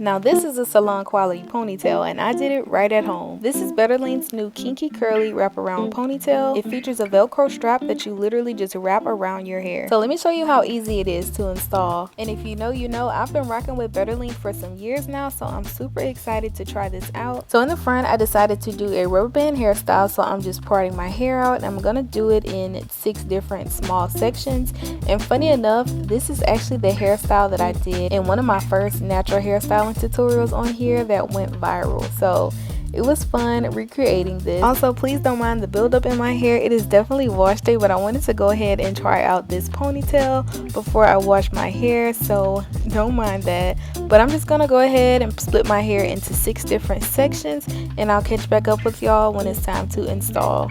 Now this is a salon quality ponytail and I did it right at home. This is BetterLength's new Kinky Curly Wraparound Ponytail. It features a Velcro strap that you literally just wrap around your hair. So let me show you how easy it is to install. And if you know, you know, I've been rocking with BetterLength for some years now, so I'm super excited to try this out. So in the front, I decided to do a rubber band hairstyle, so I'm just parting my hair out and I'm gonna do it in 6 different small sections. And funny enough, this is actually the hairstyle that I did in one of my first natural hairstyling tutorials on here that went viral. So it was fun recreating this. Also, please don't mind the buildup in my hair. It is definitely wash day, but I wanted to go ahead and try out this ponytail before I wash my hair, so don't mind that. But I'm just gonna go ahead and split my hair into 6 different sections, and I'll catch back up with y'all when it's time to install.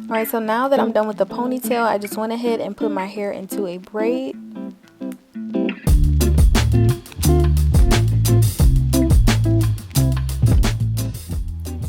Alright, so now that I'm done with the ponytail, I just went ahead and put my hair into a braid.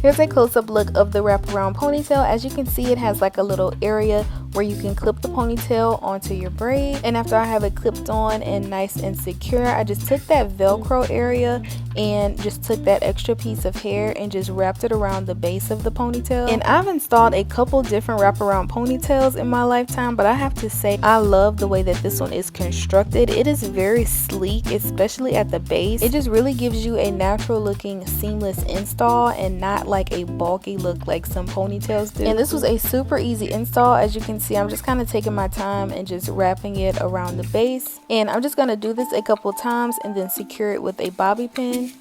Here's a close-up look of the wraparound ponytail. As you can see, it has like a little area where you can clip the ponytail onto your braid, and after I have it clipped on and nice and secure, I just took that Velcro area and just took that extra piece of hair and just wrapped it around the base of the ponytail. And I've installed a couple different wraparound ponytails in my lifetime, but I have to say I love the way that this one is constructed. It is very sleek, especially at the base. It just really gives you a natural looking seamless install and not like a bulky look like some ponytails do. And this was a super easy install. As you can see, I'm just kind of taking my time and just wrapping it around the base, and I'm just going to do this a couple times and then secure it with a bobby pin.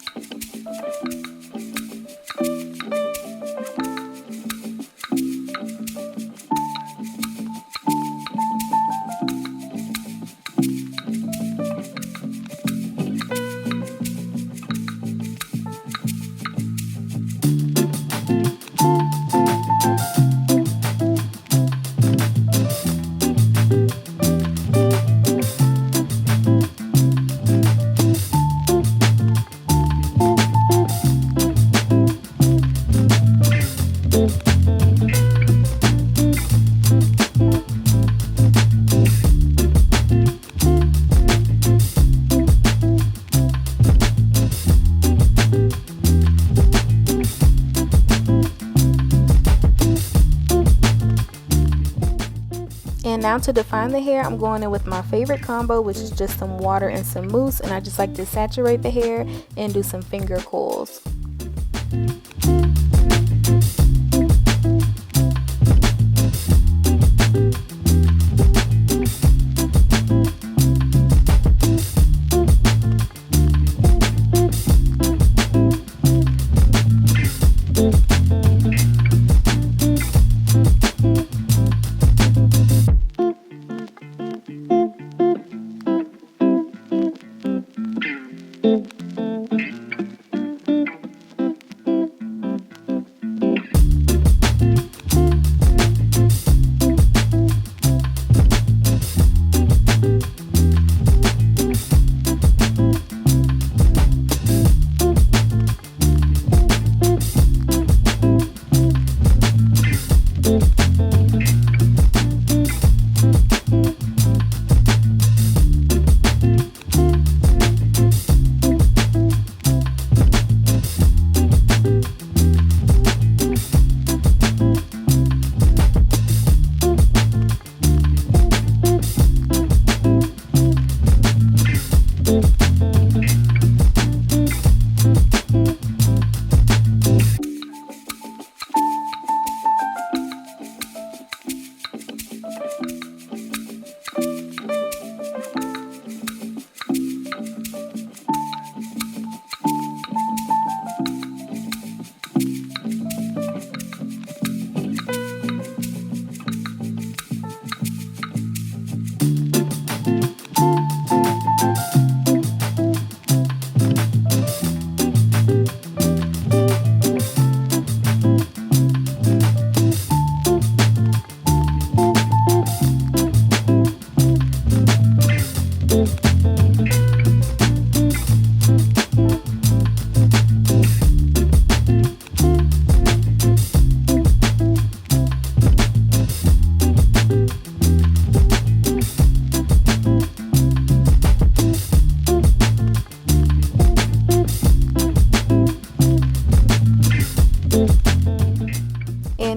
And now to define the hair, I'm going in with my favorite combo, which is just some water and some mousse, and I just like to saturate the hair and do some finger coils.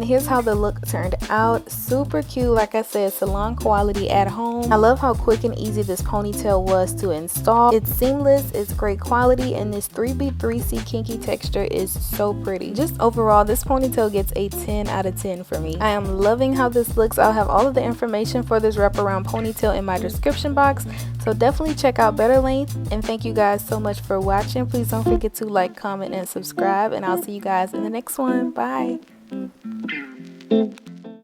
Here's how the look turned out. Super cute, like I said, salon quality at home. I love how quick and easy this ponytail was to install. It's seamless, it's great quality, and this 3B3C kinky texture is so pretty. Just overall, this ponytail gets a 10 out of 10 for me. I am loving how this looks. I'll have all of the information for this wraparound ponytail in my description box, so definitely check out BetterLength. And thank you guys so much for watching. Please don't forget to like, comment, and subscribe, and I'll see you guys in the next one. Bye.